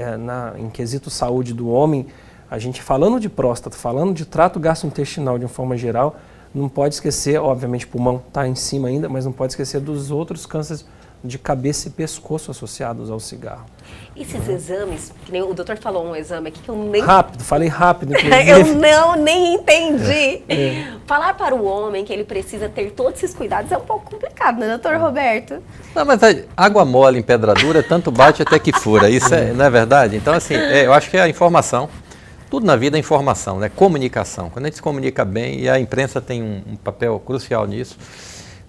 em quesito saúde do homem, a gente falando de próstata, falando de trato gastrointestinal de uma forma geral, não pode esquecer, obviamente, pulmão está em cima ainda, mas não pode esquecer dos outros cânceres de cabeça e pescoço associados ao cigarro. Esses exames, que nem o doutor falou um exame aqui que eu nem... Rápido, falei rápido, eu inclusive. nem entendi. Falar para o homem que ele precisa ter todos esses cuidados é um pouco complicado, né, doutor Roberto? Não, mas água mole em pedra dura, tanto bate até que fura. Isso não é verdade? Então, assim, eu acho que é a informação. Tudo na vida é informação, né? Comunicação. Quando a gente se comunica bem, e a imprensa tem um papel crucial nisso,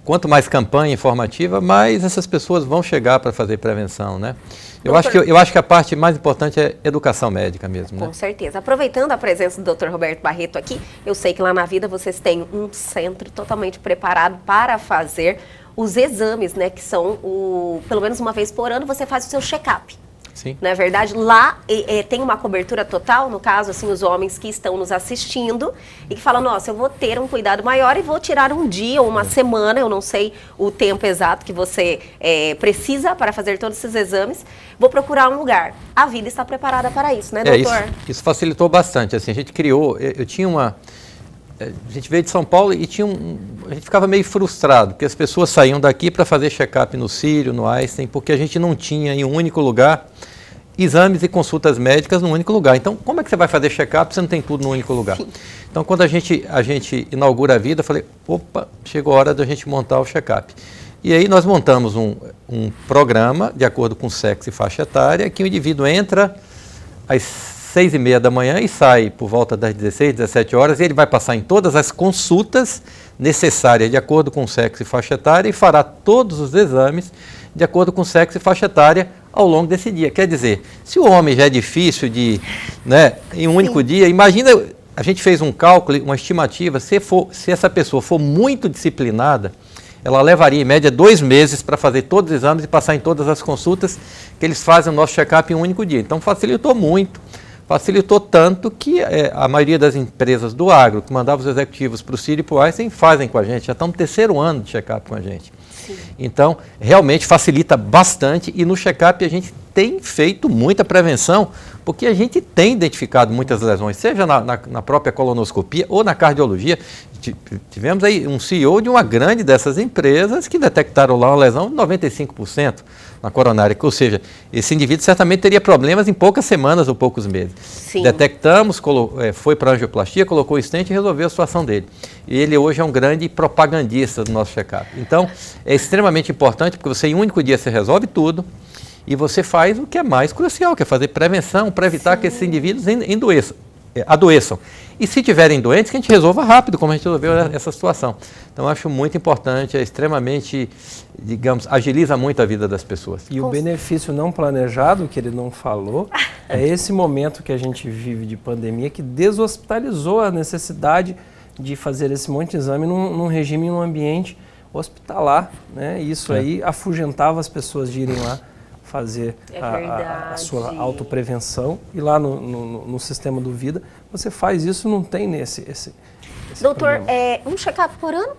quanto mais campanha informativa, mais essas pessoas vão chegar para fazer prevenção, né? Eu acho que a parte mais importante é educação médica mesmo, né? Com certeza. Aproveitando a presença do Dr. Roberto Barreto aqui, eu sei que lá na Vida vocês têm um centro totalmente preparado para fazer os exames, né? Que são, pelo menos uma vez por ano, você faz o seu check-up. Sim. Não é verdade? Lá tem uma cobertura total, no caso, assim, os homens que estão nos assistindo e que falam, nossa, eu vou ter um cuidado maior e vou tirar um dia ou uma semana, eu não sei o tempo exato que você precisa para fazer todos esses exames, vou procurar um lugar. A Vida está preparada para isso, né, doutor? Isso facilitou bastante. Assim, a gente criou, eu tinha a gente veio de São Paulo e a gente ficava meio frustrado, porque as pessoas saíam daqui para fazer check-up no Sírio, no Einstein, porque a gente não tinha em um único lugar exames e consultas médicas num único lugar. Então, como é que você vai fazer check-up se não tem tudo num único lugar? Sim. Então, quando a gente inaugura a Vida, eu falei, opa, chegou a hora da gente montar o check-up. E aí nós montamos um programa, de acordo com sexo e faixa etária, que o indivíduo entra às 6h30 da manhã e sai por volta das 16, 17 horas, e ele vai passar em todas as consultas necessárias de acordo com sexo e faixa etária e fará todos os exames de acordo com sexo e faixa etária ao longo desse dia. Quer dizer, se o homem já é difícil em um único dia, imagina, a gente fez um cálculo, uma estimativa, se essa pessoa for muito disciplinada, ela levaria em média 2 meses para fazer todos os exames e passar em todas as consultas que eles fazem o nosso check-up em um único dia. Então facilitou muito. Facilitou tanto que a maioria das empresas do agro, que mandava os executivos para o Sírio e para o Einstein, fazem com a gente. Já estão no 3º ano de check-up com a gente. Sim. Então, realmente facilita bastante e no check-up a gente tem feito muita prevenção, porque a gente tem identificado muitas lesões, seja na própria colonoscopia ou na cardiologia. Tivemos aí um CEO de uma grande dessas empresas que detectaram lá uma lesão de 95% na coronária, ou seja, esse indivíduo certamente teria problemas em poucas semanas ou poucos meses. Sim. Detectamos, foi para a angioplastia, colocou o stent e resolveu a situação dele. E ele hoje é um grande propagandista do nosso check-up. Então, é extremamente importante, porque você em um único dia você resolve tudo e você faz o que é mais crucial, que é fazer prevenção para evitar que esses indivíduos adoeçam. E se tiverem doentes, que a gente resolva rápido, como a gente resolveu essa situação. Então, eu acho muito importante, é extremamente, digamos, agiliza muito a vida das pessoas. E o benefício não planejado, que ele não falou, é esse momento que a gente vive de pandemia que deshospitalizou a necessidade de fazer esse monte de exame num regime, num ambiente hospitalar, né? Isso aí afugentava as pessoas de irem lá fazer É a sua verdade. autoprevenção. E lá no sistema do Vida, você faz isso, não tem esse Doutor, problema. um check-up por ano?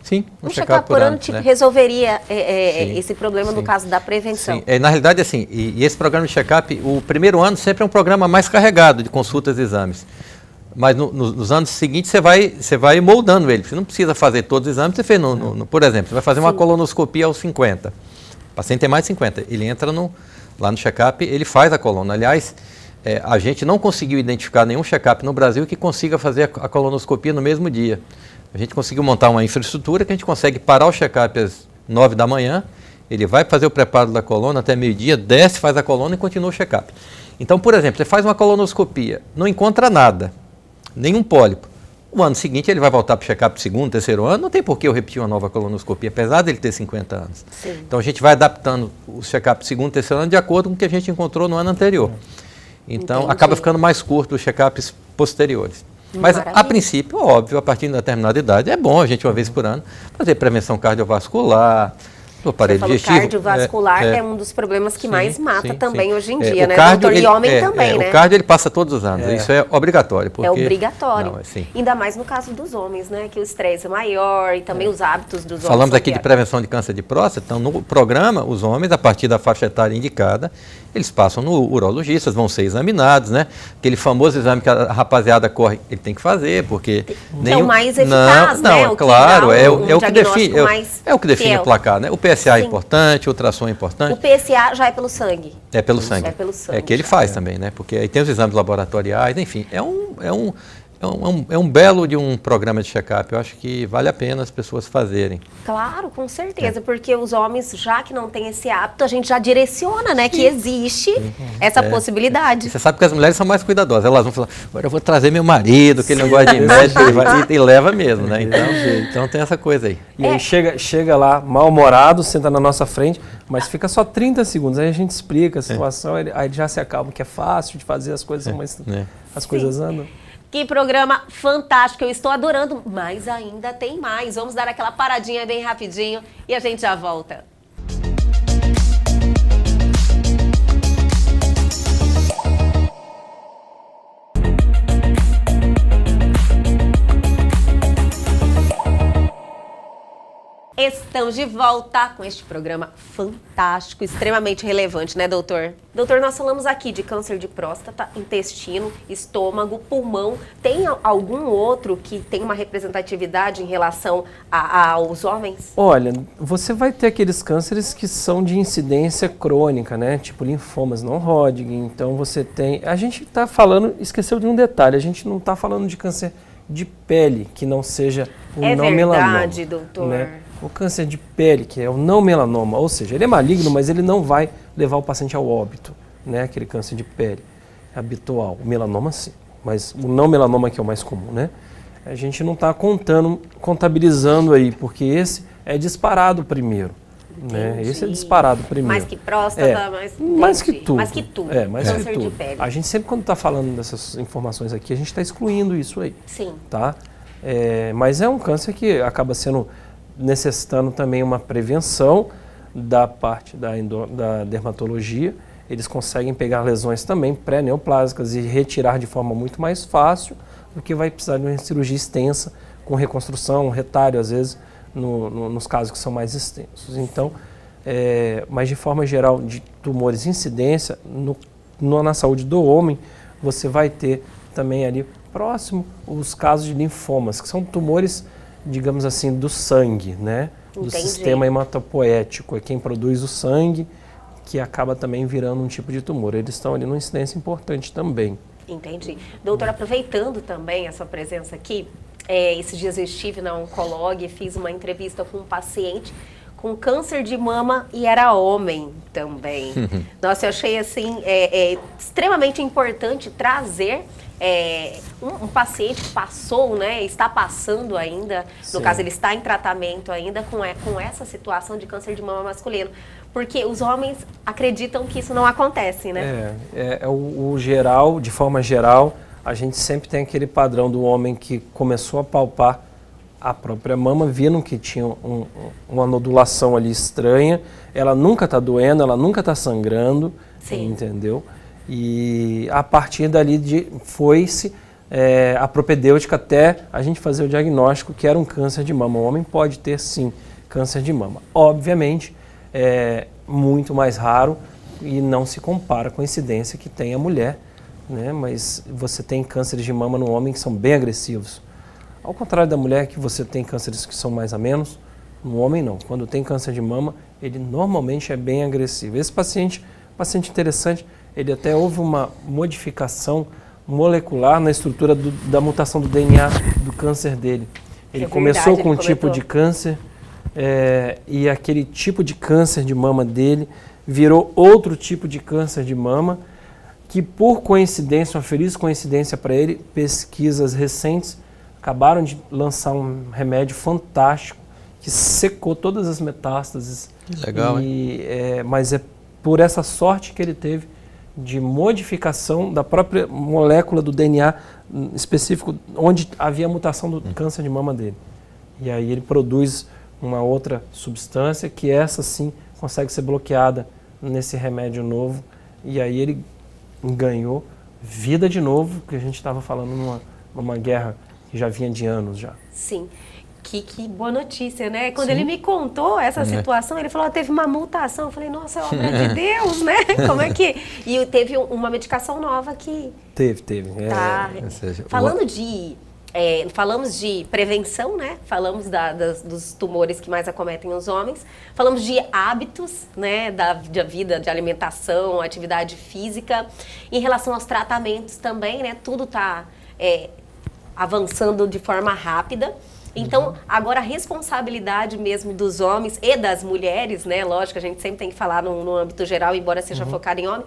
Sim, Um check-up por ano, tipo, né? resolveria Sim, esse problema no sim. caso da prevenção. Sim, na realidade, assim, e esse programa de check-up, o primeiro ano sempre é um programa mais carregado de consultas e exames. Mas nos anos seguintes você vai moldando ele. Você não precisa fazer todos os exames. Você fez, por exemplo, você vai fazer uma colonoscopia aos 50. O paciente tem mais de 50. Ele entra lá no check-up, ele faz a coluna. Aliás, a gente não conseguiu identificar nenhum check-up no Brasil que consiga fazer a colonoscopia no mesmo dia. A gente conseguiu montar uma infraestrutura que a gente consegue parar o check-up às 9 da manhã, ele vai fazer o preparo da coluna até meio-dia, desce, faz a coluna e continua o check-up. Então, por exemplo, você faz uma colonoscopia, não encontra nada, nenhum pólipo. O ano seguinte ele vai voltar para o check-up segundo, terceiro ano, não tem por que eu repetir uma nova colonoscopia, apesar dele ter 50 anos. Sim. Então a gente vai adaptando o check-up segundo, terceiro ano de acordo com o que a gente encontrou no ano anterior. Então Entendi. acaba ficando mais curto os check-ups posteriores. Mas Maravilha. a princípio, óbvio, a partir de determinada idade, é bom a gente uma vez por ano fazer prevenção cardiovascular, do aparelho Você falou digestivo. cardiovascular é um dos problemas que mais mata sim, também sim. hoje em dia, O né, cardio, doutor? E homem também, né? O cardio ele passa todos os anos, isso é obrigatório. Porque... É obrigatório. Não, assim, Ainda mais no caso dos homens, né? Que o estresse é maior e também os hábitos dos homens. falamos são aqui de piores. prevenção de câncer de próstata, então no programa, os homens, a partir da faixa etária indicada, eles passam no urologista, vão ser examinados, né? Aquele famoso exame que a rapaziada corre, ele tem que fazer, porque... Que é o mais eficaz, não, né? Não, O que claro, dá é um o que define, diagnóstico mais é o que define fiel. o placar, né? O PSA é Sim. importante, o ultrassom é importante. O PSA já é pelo sangue. É pelo sangue. É pelo sangue. É que ele faz também, né? Porque aí tem os exames laboratoriais, enfim, é um belo de um programa de check-up. Eu acho que vale a pena as pessoas fazerem. Claro, com certeza, porque os homens, já que não tem esse hábito, a gente já direciona, né? Que existe essa possibilidade. E você sabe que as mulheres são mais cuidadosas. Elas vão falar, agora eu vou trazer meu marido, que ele não gosta de médico, ele vai, e leva mesmo, né? Então tem essa coisa aí. E aí chega lá, mal-humorado, senta na nossa frente, mas fica só 30 segundos. Aí a gente explica a situação, aí ele já se acalma, que é fácil de fazer, as coisas são mais... As coisas andam. Que programa fantástico, eu estou adorando, mas ainda tem mais. Vamos dar aquela paradinha bem rapidinho e a gente já volta. Estamos de volta com este programa fantástico, extremamente relevante, né, doutor? Doutor, nós falamos aqui de câncer de próstata, intestino, estômago, pulmão. Tem algum outro que tem uma representatividade em relação aos homens? Olha, você vai ter aqueles cânceres que são de incidência crônica, né? Tipo linfomas não Hodgkin. Então você tem... A gente está falando, esqueceu de um detalhe, a gente não está falando de câncer de pele, que não seja o não melanoma. É verdade, doutor. Né? O câncer de pele, que é o não melanoma, ou seja, ele é maligno, mas ele não vai levar o paciente ao óbito, né? Aquele câncer de pele habitual. O melanoma sim, mas o não melanoma que é o mais comum, né? A gente não está contabilizando aí, porque esse é disparado primeiro. Né? Esse é disparado primeiro. Mais que próstata, mais que tudo. Mais que tudo. É, mais câncer que tudo. de pele. A gente sempre, quando está falando dessas informações aqui, a gente está excluindo isso aí. Sim. Tá? Mas é um câncer que acaba sendo necessitando também uma prevenção da parte da dermatologia. Eles conseguem pegar lesões também pré-neoplásicas e retirar de forma muito mais fácil do que vai precisar de uma cirurgia extensa, com reconstrução, retalho, às vezes, nos casos que são mais extensos. Então, mas de forma geral, de tumores de incidência, na saúde do homem, você vai ter também ali próximo os casos de linfomas, que são tumores, digamos assim, do sangue, né? Do sistema hematopoético, é quem produz o sangue, que acaba também virando um tipo de tumor. Eles estão ali numa incidência importante também. Entendi. Doutor, aproveitando também a sua presença aqui, esses dias eu estive na Oncolog e fiz uma entrevista com um paciente com câncer de mama e era homem também. Nossa, eu achei assim extremamente importante trazer um paciente que passou, né, está passando ainda, no caso ele está em tratamento ainda com essa situação de câncer de mama masculino. Porque os homens acreditam que isso não acontece, né? O geral, de forma geral, a gente sempre tem aquele padrão do homem que começou a palpar a própria mama, viram que tinha uma nodulação ali estranha, ela nunca está doendo, ela nunca está sangrando, Sim. entendeu? E a partir dali foi-se a propedêutica até a gente fazer o diagnóstico que era um câncer de mama. O homem pode ter, sim, câncer de mama. Obviamente, é muito mais raro e não se compara com a incidência que tem a mulher, né? Mas você tem cânceres de mama no homem que são bem agressivos. Ao contrário da mulher, que você tem cânceres que são mais a menos, no homem não. Quando tem câncer de mama, ele normalmente é bem agressivo. Esse paciente interessante, ele até houve uma modificação molecular na estrutura da mutação do DNA do câncer dele. Ele começou com um tipo de câncer e aquele tipo de câncer de mama dele virou outro tipo de câncer de mama que, por coincidência, uma feliz coincidência para ele, pesquisas recentes acabaram de lançar um remédio fantástico que secou todas as metástases. Legal, mas é por essa sorte que ele teve de modificação da própria molécula do DNA específico onde havia a mutação do câncer de mama dele. E aí ele produz uma outra substância que essa sim consegue ser bloqueada nesse remédio novo. E aí ele ganhou vida de novo, que a gente estava falando numa guerra que já vinha de anos já. Sim. Que boa notícia, né? Quando ele me contou essa situação, ele falou, teve uma mutação. Eu falei, nossa, é obra de Deus, né? Como é que... E teve uma medicação nova que... Teve. Tá. Falamos de prevenção, né? Falamos dos tumores que mais acometem os homens. Falamos de hábitos, né? Da vida, de alimentação, atividade física. Em relação aos tratamentos também, né? Tudo está avançando de forma rápida. Então, agora a responsabilidade mesmo dos homens e das mulheres, né? Lógico, a gente sempre tem que falar no âmbito geral, embora seja focado em homem,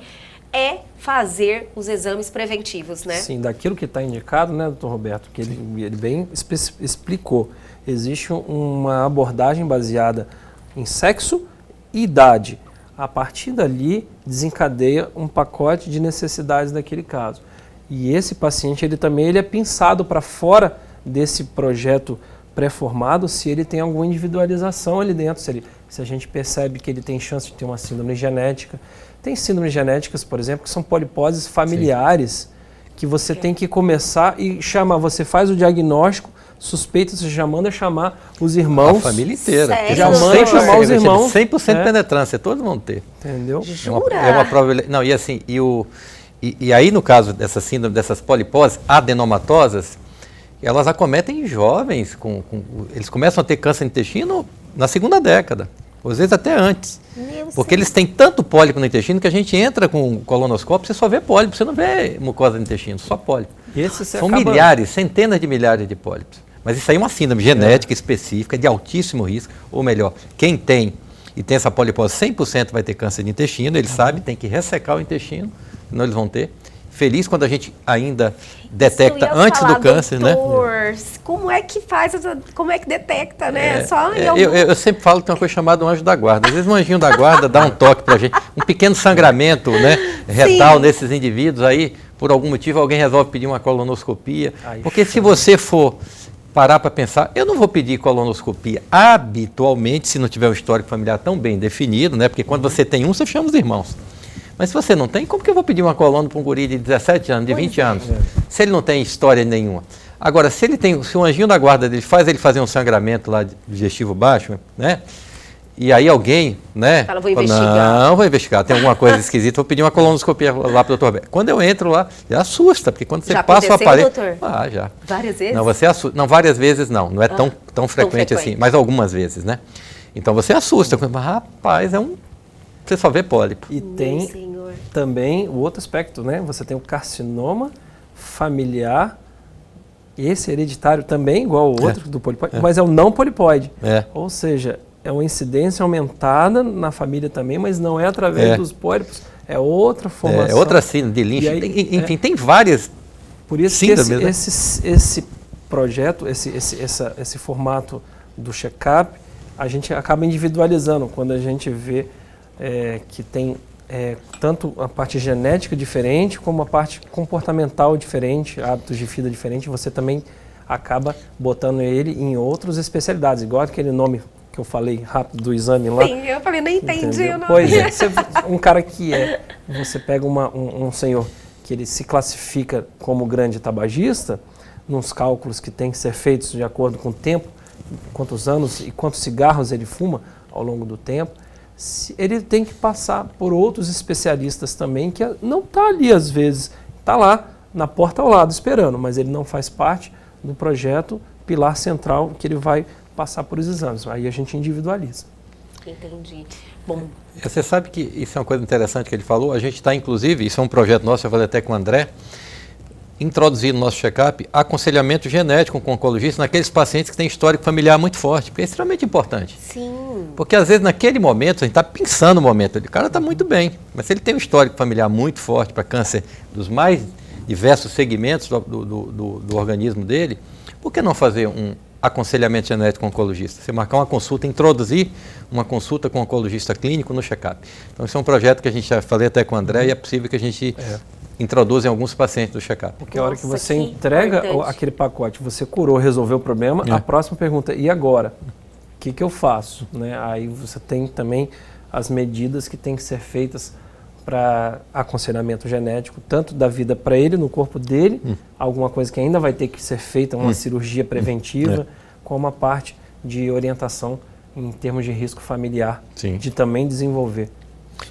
é fazer os exames preventivos, né? Sim, daquilo que está indicado, né, doutor Roberto, que ele bem explicou. Existe uma abordagem baseada em sexo e idade. A partir dali, desencadeia um pacote de necessidades daquele caso. E esse paciente, ele é pensado para fora desse projeto pré-formado, se ele tem alguma individualização ali dentro, se a gente percebe que ele tem chance de ter uma síndrome genética. Tem síndromes genéticas, por exemplo, que são poliposes familiares, que você tem que começar e chamar, você faz o diagnóstico, suspeita, você já manda chamar os irmãos. A família inteira. Já manda chamar os irmãos. 100% penetrância, todos vão ter. Entendeu? Jura? É uma prova... Não, e assim, e aí no caso dessa síndrome, dessas poliposes adenomatosas, elas acometem jovens, eles começam a ter câncer no intestino na segunda década, às vezes até antes. Porque eles têm tanto pólipo no intestino que a gente entra com o colonoscópio, você só vê pólipo, você não vê mucosa do intestino, só pólipo. São milhares, centenas de milhares de pólipos. Mas isso aí é uma síndrome genética específica, de altíssimo risco, ou melhor, quem tem e tem essa polipose 100% vai ter câncer de intestino, eles sabem, tem que ressecar o intestino, senão eles vão ter. Feliz quando a gente ainda detecta antes do câncer, doutor, né? Como é que faz, como é que detecta, né? Eu sempre falo que tem uma coisa chamada um anjo da guarda. Às vezes um anjinho da guarda dá um toque pra gente, um pequeno sangramento, né, retal nesses indivíduos, aí por algum motivo alguém resolve pedir uma colonoscopia. Porque se você for parar para pensar, eu não vou pedir colonoscopia habitualmente se não tiver um histórico familiar tão bem definido, né? Porque quando você tem você chama os irmãos. Mas se você não tem, como que eu vou pedir uma coluna para um guri de 17 anos, de 20 anos, se ele não tem história nenhuma? Agora, se um anjinho da guarda dele faz ele fazer um sangramento lá digestivo baixo, né? E aí alguém, né? Fala, vou investigar. Não, vou investigar, tem alguma coisa esquisita, vou pedir uma colonoscopia lá para o doutor Roberto. Quando eu entro lá, já assusta, porque quando você passa o aparelho... doutor? Já. Várias vezes? Não, você assusta. Não, várias vezes não é tão frequente assim, mas algumas vezes, né? Então você assusta, rapaz, você só vê pólipo. E tem também o outro aspecto, né? Você tem o carcinoma familiar, esse hereditário também, igual ao outro do polipóide, mas é o não polipóide. Ou seja, é uma incidência aumentada na família também, mas não é através dos pólipos, é outra formação. É outra síndrome de Lynch. Enfim, tem várias. Por isso que esse projeto, esse formato do check-up, a gente acaba individualizando quando a gente vê que tem tanto a parte genética diferente como a parte comportamental diferente, hábitos de vida diferente. Você também acaba botando ele em outras especialidades, igual aquele nome que eu falei rápido do exame lá. Sim, eu falei, nem entendi o nome. Pois é, um cara que você pega um senhor que ele se classifica como grande tabagista, nos cálculos que tem que ser feitos de acordo com o tempo, quantos anos e quantos cigarros ele fuma ao longo do tempo, ele tem que passar por outros especialistas também, que não está ali às vezes, está lá na porta ao lado esperando, mas ele não faz parte do projeto pilar central que ele vai passar por os exames. Aí a gente individualiza. Entendi. Bom, você sabe que isso é uma coisa interessante que ele falou, a gente está inclusive, isso é um projeto nosso, eu falei até com o André, introduzir no nosso check-up aconselhamento genético com o oncologista naqueles pacientes que têm histórico familiar muito forte, porque é extremamente importante. sim. Porque às vezes naquele momento, a gente está pensando no momento, o cara está muito bem, mas se ele tem um histórico familiar muito forte para câncer dos mais diversos segmentos do organismo dele, por que não fazer um aconselhamento genético com o oncologista? Você marcar uma consulta, introduzir uma consulta com o oncologista clínico no check-up. Então esse é um projeto que a gente já falei até com o André e é possível que a gente introduz em alguns pacientes do check-up. Porque a hora que você entrega aquele pacote, você curou, resolveu o problema, a próxima pergunta, e agora? O que eu faço? Né? Aí você tem também as medidas que têm que ser feitas para aconselhamento genético, tanto da vida para ele, no corpo dele, alguma coisa que ainda vai ter que ser feita, uma cirurgia preventiva, como a parte de orientação em termos de risco familiar, de também desenvolver.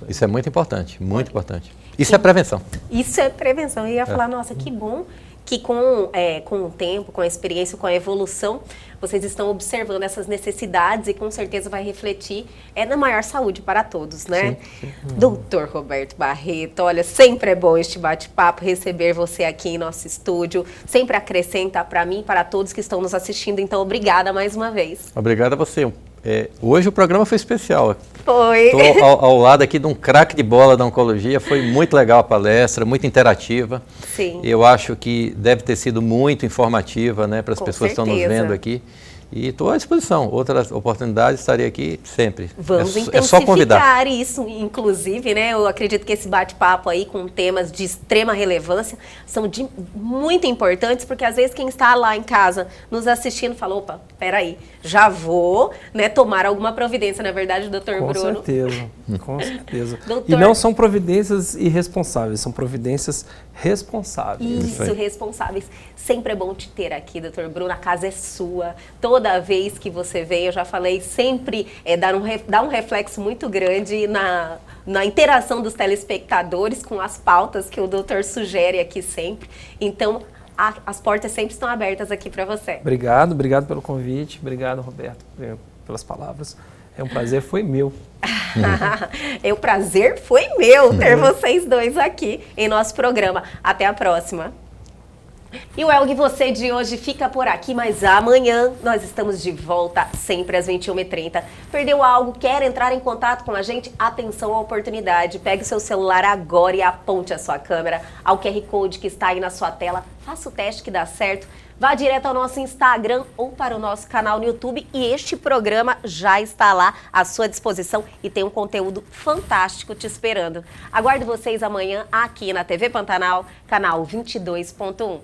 Isso é muito importante, muito importante. Isso é prevenção. Isso é prevenção. Eu ia falar, nossa, que bom que com o tempo, com a experiência, com a evolução, vocês estão observando essas necessidades e com certeza vai refletir na maior saúde para todos, né? Sim. Doutor Roberto Barreto, olha, sempre é bom este bate-papo, receber você aqui em nosso estúdio, sempre acrescenta para mim e para todos que estão nos assistindo, então obrigada mais uma vez. Obrigado a você. Hoje o programa foi especial. Foi. Estou ao lado aqui de um craque de bola da oncologia, foi muito legal a palestra, muito interativa. Sim. Eu acho que deve ter sido muito informativa, né, para as pessoas que estão nos vendo aqui. E estou à disposição. Outras oportunidades, estarei aqui sempre. Vamos é só convidar. intensificar isso, inclusive, né? Eu acredito que esse bate-papo aí com temas de extrema relevância são muito importantes, porque às vezes quem está lá em casa nos assistindo fala, opa, peraí, já vou, né, tomar alguma providência, na verdade, doutor Bruno? Com certeza. Doutor... E não são providências irresponsáveis, são providências responsáveis. Isso, responsáveis. Sempre é bom te ter aqui, doutor Bruno, a casa é sua. Toda vez que você vem, eu já falei, sempre dá um reflexo muito grande na interação dos telespectadores com as pautas que o doutor sugere aqui sempre. Então, as portas sempre estão abertas aqui para você. Obrigado pelo convite. Obrigado, Roberto, pelas palavras. É um prazer, foi meu. O prazer foi meu ter vocês dois aqui em nosso programa. Até a próxima. E o Elg Você de hoje fica por aqui, mas amanhã nós estamos de volta, sempre às 21h30. Perdeu algo? Quer entrar em contato com a gente? Atenção à oportunidade. Pegue o seu celular agora e aponte a sua câmera ao QR Code que está aí na sua tela. Faça o teste que dá certo. Vá direto ao nosso Instagram ou para o nosso canal no YouTube e este programa já está lá à sua disposição e tem um conteúdo fantástico te esperando. Aguardo vocês amanhã aqui na TV Pantanal, canal 22.1.